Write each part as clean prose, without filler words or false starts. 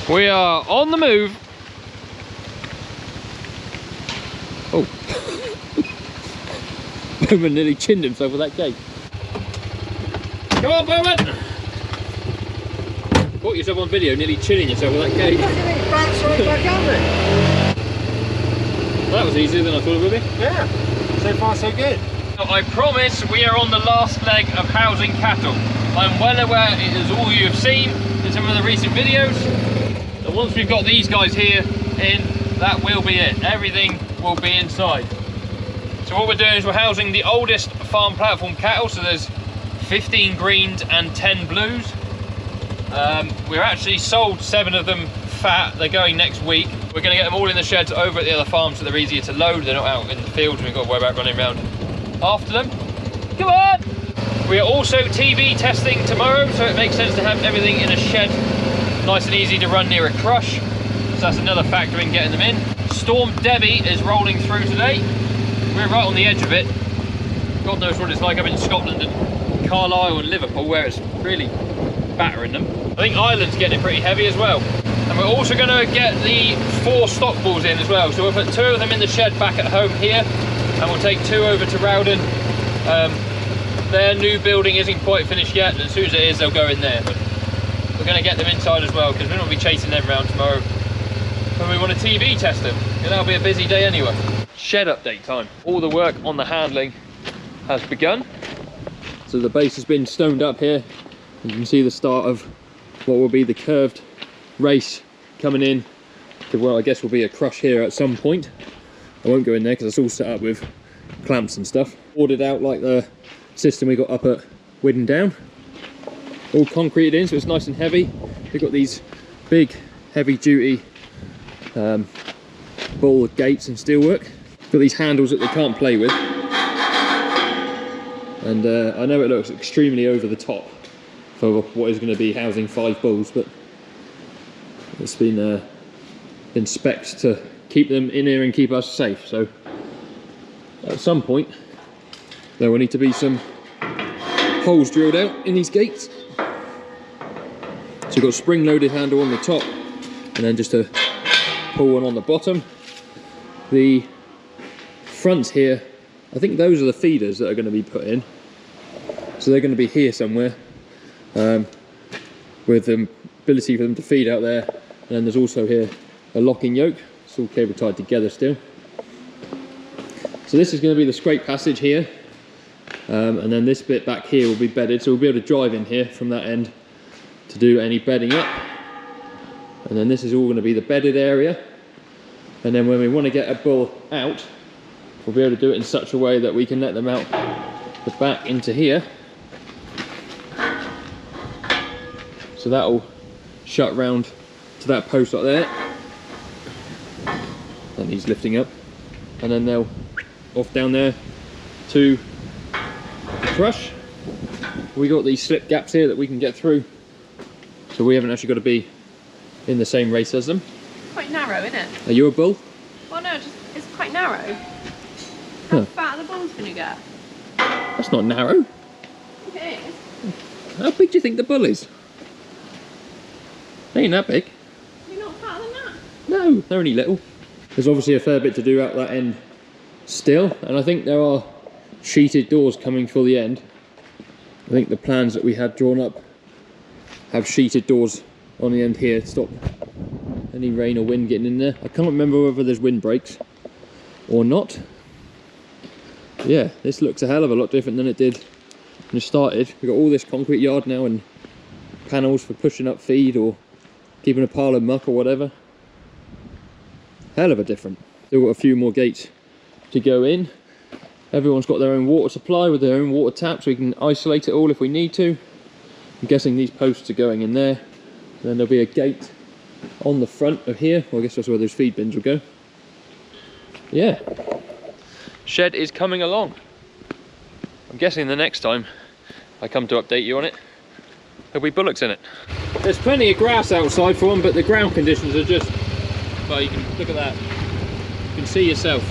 We are on the move. Oh. Bowman nearly chinned himself with that gate. Come on, Bowman! Caught yourself on video nearly chinning yourself with that gate. That was easier than I thought it would be. Yeah, so far so good. I promise we are on the last leg of housing cattle. I'm well aware it is all you have seen in some of the recent videos. And once we've got these guys here in, that will be it. Everything will be inside. So what we're doing is we're housing the oldest farm platform cattle. So there's 15 greens and 10 blues. We're actually sold 7 of them fat. They're going next week. We're going to get them all in the sheds over at the other farm so they're easier to load. They're not out in the fields. We've got to worry about running around after them. Come on! We are also TV testing tomorrow, so it makes sense to have everything in a shed, nice and easy to run near a crush. So that's another factor in getting them in. Storm Debbie is rolling through today. We're right on the edge of it. God knows what it's like up in Scotland and Carlisle and Liverpool, where it's really battering them. I think Ireland's getting it pretty heavy as well. And we're also going to get the 4 stock bulls in as well. So we'll put 2 of them in the shed back at home here, and we'll take 2 over to Rowden. Their new building isn't quite finished yet, and as soon as it is, they'll go in there. But we're going to get them inside as well, because we're not going to be chasing them around tomorrow when we want to TV test them. And that'll be a busy day anyway. Shed update time. All the work on the handling has begun. So the base has been stoned up here. You can see the start of what will be the curved race coming in to, well, I guess will be a crush here at some point. I won't go in there because it's all set up with clamps and stuff. Ordered out like the system we got up at Widden Down. All concreted in, so it's nice and heavy. We've got these big, heavy duty bull gates and steelwork. Got these handles that they can't play with. And I know it looks extremely over the top for what is going to be housing 5 bulls, but it's been spec'd to keep them in here and keep us safe. So at some point there will need to be some holes drilled out in these gates. So you've got a spring loaded handle on the top and then just a pull one on the bottom. The fronts here, I think those are the feeders that are going to be put in. So they're going to be here somewhere with the ability for them to feed out there. And then there's also here a locking yoke. It's all cable tied together still. So this is going to be the scrape passage here. And then this bit back here will be bedded. So we'll be able to drive in here from that end to do any bedding up. And then this is all going to be the bedded area. And then when we want to get a bull out, we'll be able to do it in such a way that we can let them out the back into here. So that'll shut round to that post up there. That needs lifting up. And then they'll off down there to the crush. We got these slip gaps here that we can get through. So we haven't actually got to be in the same race as them. Quite narrow, isn't it? Are you a bull? Well, no, it's quite narrow. How fat are the bulls going to get? That's not narrow. It is. How big do you think the bull is? They ain't that big. You're not fatter than that? No, they're only little. There's obviously a fair bit to do out that end still, and I think there are sheeted doors coming for the end. I think the plans that we had drawn up have sheeted doors on the end here to stop any rain or wind getting in there. I can't remember whether there's windbreaks or not. Yeah, this looks a hell of a lot different than it did when it started. We've got all this concrete yard now and panels for pushing up feed or keeping a pile of muck or whatever. Hell of a different. Still got a few more gates to go in. Everyone's got their own water supply with their own water tap, so we can isolate it all if we need to. I'm guessing these posts are going in there. Then there'll be a gate on the front of here. Well, I guess that's where those feed bins will go. Yeah. Shed is coming along. I'm guessing the next time I come to update you on it, there'll be bullocks in it. There's plenty of grass outside for them, but the ground conditions are just, well, you can look at that. You can see yourself.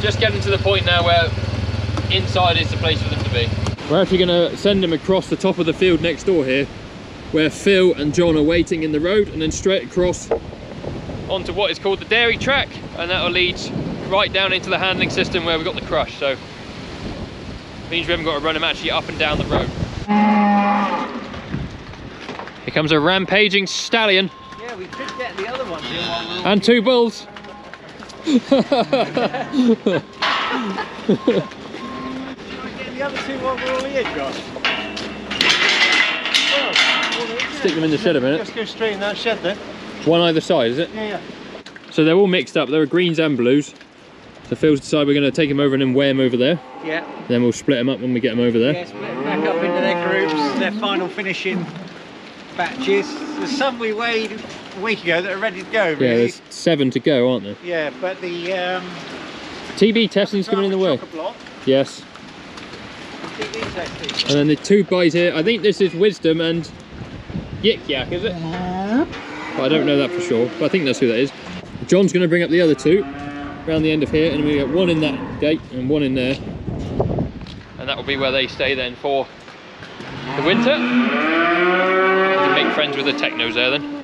Just getting to the point now where inside is the place for them to be. We're actually going to send them across the top of the field next door here where Phil and John are waiting in the road, and then straight across onto what is called the dairy track, and that'll lead right down into the handling system where we've got the crush. So means we haven't got to run them actually up and down the road. Here comes a rampaging stallion. Yeah, we could get the other ones in while we're And 2 bulls. Get the other 2 while we're all here, Josh. Stick them in the shed a minute. Just go straight in that shed then. One either side, is it? Yeah. So they're all mixed up. There are greens and blues. So Phil's decided we're going to take them over and then weigh them over there. Yeah. Then we'll split them up when we get them over there. Yeah, split them back up into their groups, their final finishing batches. There's some we weighed a week ago that are ready to go, really. Yeah, there's 7 to go, aren't there? Yeah, but the TB testing's coming in the way. Block, Yes. TB testing. And then the 2 buys here. I think this is Wisdom and Yik Yak, is it? But I don't know that for sure, but I think that's who that is. John's going to bring up the other 2 around the end of here, and we get 1 in that gate and 1 in there. And that will be where they stay then for the winter. You can make friends with the technos there then.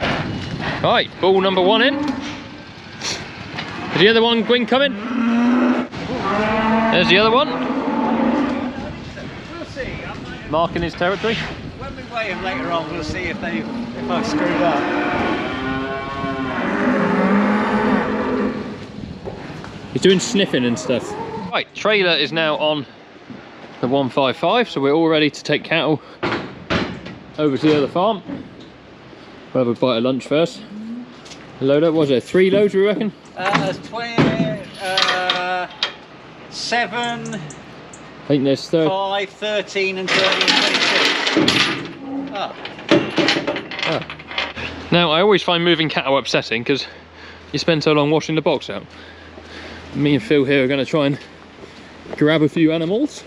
Right, bull number 1 in. Is the other one Gwyn coming? There's the other one. We'll see. Marking his territory. When we weigh them later on, we'll see if I've screwed up. He's doing sniffing and stuff. Right, trailer is now on the 155, so we're all ready to take cattle over to the other farm. We'll have a bite of lunch first. Load up, was there 3 loads we reckon? There's 7, I think there's 5, 13 and 30 and 26. Oh. Now I always find moving cattle upsetting because you spend so long washing the box out. Me and Phil here are going to try and grab a few animals.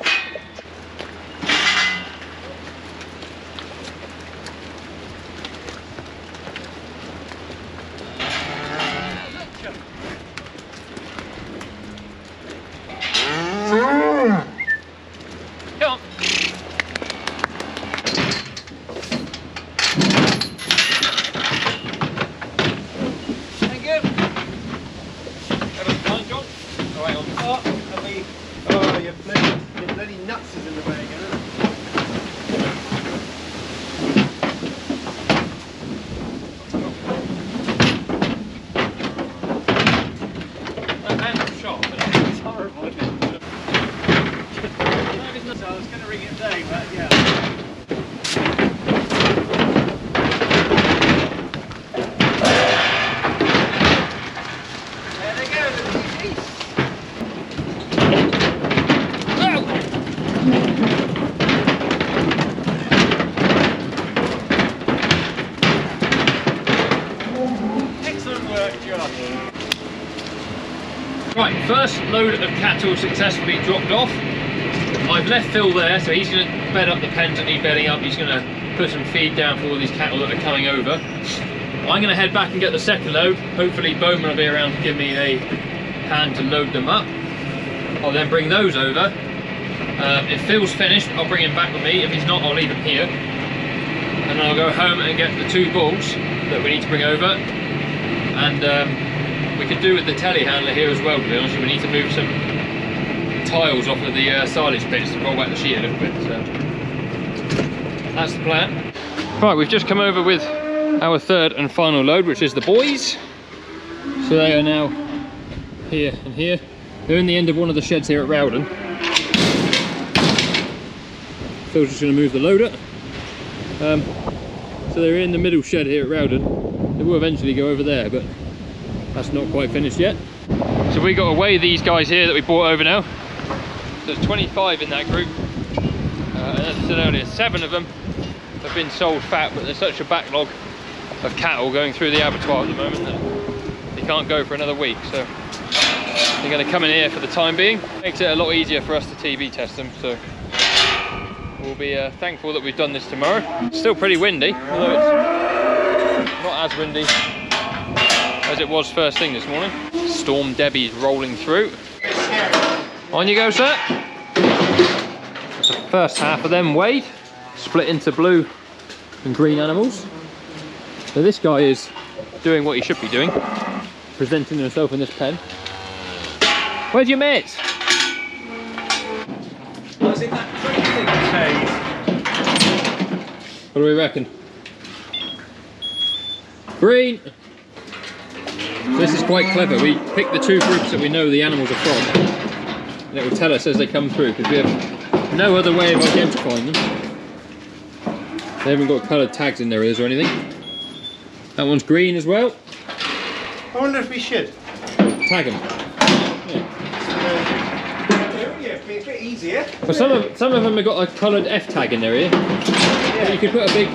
Come on. Thank you. Fine, John. All right, on. Oh, your bloody nuts is in the way again, isn't it? It's horrible, isn't it? So I was going to ring it today, but yeah. There they go, the DGs. Excellent work, Josh. Right, first load of cattle successfully dropped off. I've left Phil there, so he's going to bed up the pens that need bedding up. He's going to put some feed down for all these cattle that are coming over. I'm going to head back and get the second load. Hopefully Bowman will be around to give me a hand to load them up. I'll then bring those over. If Phil's finished, I'll bring him back with me. If he's not, I'll leave him here. And then I'll go home and get the 2 bulls that we need to bring over. And we could do with the telehandler here as well, to be honest. We need to move some tiles off of the silage pits to roll back the sheet a little bit. So that's the plan. Right, we've just come over with our 3rd and final load, which is the boys. So they are now here and here. They're in the end of one of the sheds here at Rowden. Phil's just going to move the loader. So they're in the middle shed here at Rowden. They will eventually go over there, but that's not quite finished yet. So we got to weigh these guys here that we brought over now. There's 25 in that group. And as I said earlier, 7 of them have been sold fat, but there's such a backlog of cattle going through the abattoir at the moment that they can't go for another week. So they're going to come in here for the time being. Makes it a lot easier for us to TB test them. So we'll be thankful that we've done this tomorrow. It's still pretty windy, although it's not as windy as it was first thing this morning. Storm Debbie's rolling through. On you go, sir. That's the first half of them weighed, split into blue and green animals. So this guy is doing what he should be doing, presenting himself in this pen. Where's your mates? I was in that green thing phase. What do we reckon? Green! So this is quite clever. We pick the two groups that we know the animals are from, and it will tell us as they come through, because we have no other way of identifying them. They haven't got coloured tags in their ears or anything. That one's green as well. I wonder if we should Tag them. Yeah, it'd be a bit easier. But some of them have got a coloured F tag in their ear. Yeah. But you could put a big...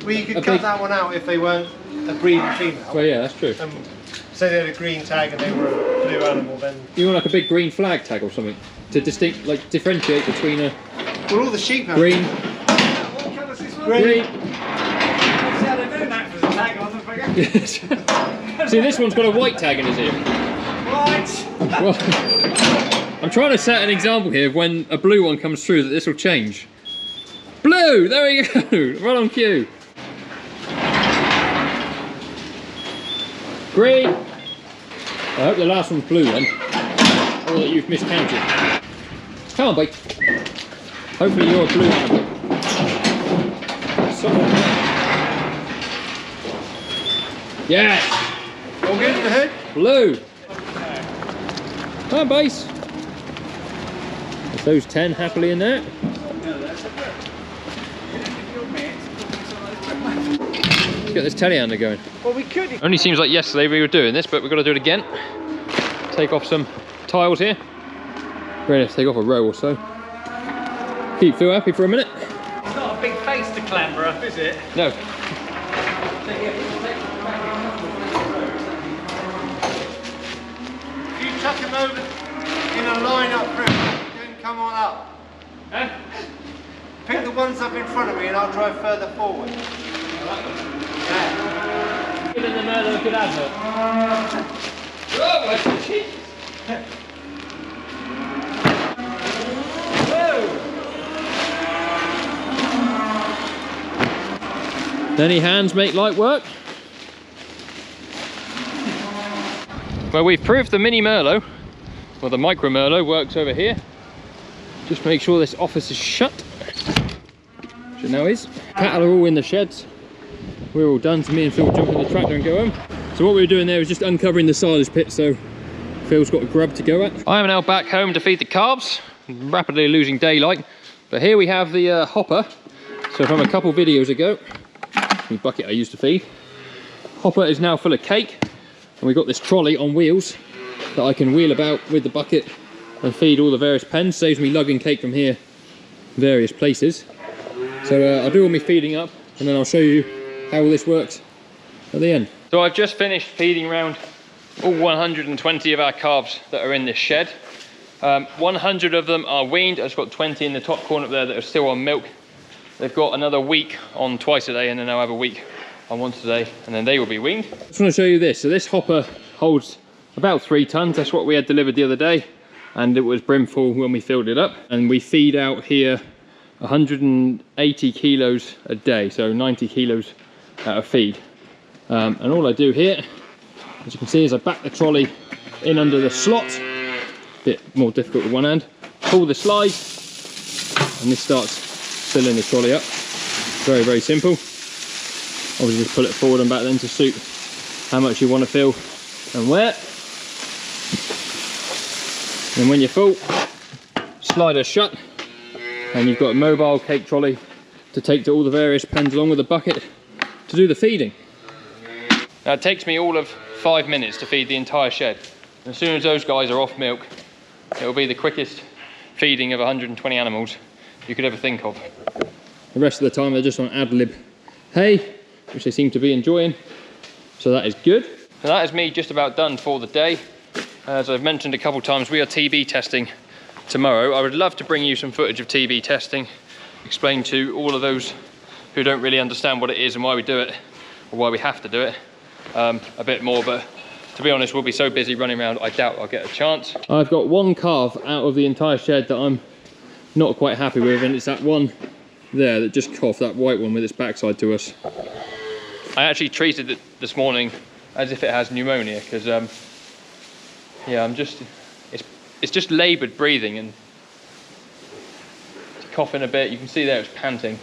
Well, you could cut that one out if they weren't a breeding female. Well, yeah, that's true. Say they had a green tag and they were a blue animal, then... You want like a big green flag tag or something to differentiate between a... Well, all the sheep have green. What colour's this one? Green. That's how they know that was a tag on the figure. See, this one's got a white tag in his ear. Right. Well, I'm trying to set an example here of when a blue one comes through that this will change. Blue! There we go! Right on cue. Green! I hope the last one's blue then. Or that you've miscounted. Come on, boy. Hopefully you're a blue animal. Yes! All good in the hood? Blue! Come on, base. There's those 10 happily in there. Let's get this telehandler going. Well, we could. Only seems like yesterday we were doing this, but we've got to do it again. Take off some tiles here. Ready to take off a row or so. Keep Phil happy for a minute. It's not a big face to clamber up, is it? No. You chuck him over in a line up front, then come on up. Huh? Pick the ones up in front of me and I'll drive further forward. Yeah. Giving the murder a good advert. Oh, jeez. Any hands make light work? Well, we've proved the mini Merlot, or the micro Merlot, works over here. Just make sure this office is shut, which it now is. Cattle are all in the sheds. We're all done, so me and Phil jump in the tractor and go home. So what we were doing there was just uncovering the silage pit, so Phil's got a grub to go at. I am now back home to feed the calves, rapidly losing daylight. But here we have the hopper. So from a couple videos ago, the bucket I used to feed. Hopper is now full of cake, and we've got this trolley on wheels that I can wheel about with the bucket and feed all the various pens. Saves me lugging cake from here various places. So I'll do all my feeding up, and then I'll show you how all this works at the end. So I've just finished feeding around all 120 of our calves that are in this shed. 100 of them are weaned. I've got 20 in the top corner up there that are still on milk. They've got another week on twice a day, and then they'll have a week on once a day, and then they will be weaned. I just want to show you this. So this hopper holds about 3 tons. That's what we had delivered the other day, and it was brimful when we filled it up. And we feed out here 180 kilos a day, so 90 kilos of feed. And all I do here, as you can see, is I back the trolley in under the slot. Bit more difficult with one hand. Pull the slide, and this starts filling the trolley up. Very, very simple. Obviously just pull it forward and back then to suit how much you want to fill and where. And when you're full, slide her shut, and you've got a mobile cake trolley to take to all the various pens along with the bucket to do the feeding. Now it takes me all of 5 minutes to feed the entire shed. And as soon as those guys are off milk, it will be the quickest feeding of 120 animals you could ever think of. The rest of the time they're just on ad-lib hay, which they seem to be enjoying, so that is good. So that is me just about done for the day. As I've mentioned a couple times, we are TB testing tomorrow. I would love to bring you some footage of TB testing, explain to all of those who don't really understand what it is and why we do it, or why we have to do it, a bit more, but to be honest, we'll be so busy running around, I doubt I'll get a chance. I've got one calf out of the entire shed that I'm not quite happy with, and it's that one there that just coughed, that white one with its backside to us. I actually treated it this morning as if it has pneumonia, because yeah, it's just laboured breathing and it's coughing a bit. You can see there it's panting.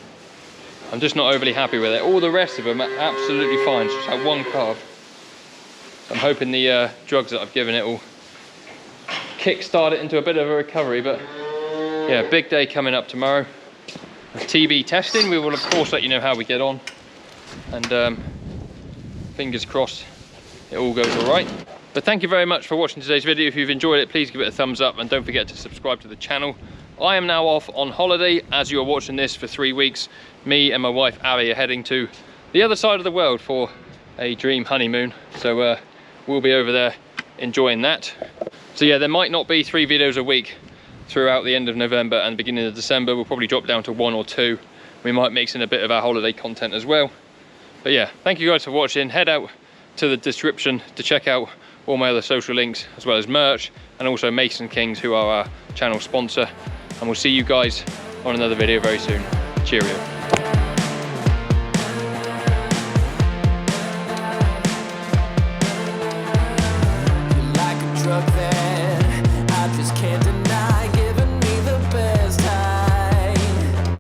I'm just not overly happy with it. All the rest of them are absolutely fine. It's just that one calf. So I'm hoping the drugs that I've given it will kick-start it into a bit of a recovery. But yeah, big day coming up tomorrow. TB testing. We will of course let you know how we get on, and fingers crossed it all goes all right. But thank you very much for watching today's video. If you've enjoyed it, please give it a thumbs up and don't forget to subscribe to the channel. I am now off on holiday as you are watching this for 3 weeks. Me and my wife Abby are heading to the other side of the world for a dream honeymoon, so we'll be over there enjoying that. So yeah, there might not be 3 videos a week throughout the end of November and beginning of December. We'll probably drop down to 1 or 2. We might mix in a bit of our holiday content as well. But yeah, thank you guys for watching. Head out to the description to check out all my other social links, as well as merch, and also Mason Kings, who are our channel sponsor. And we'll see you guys on another video very soon. Cheerio. Like a drug that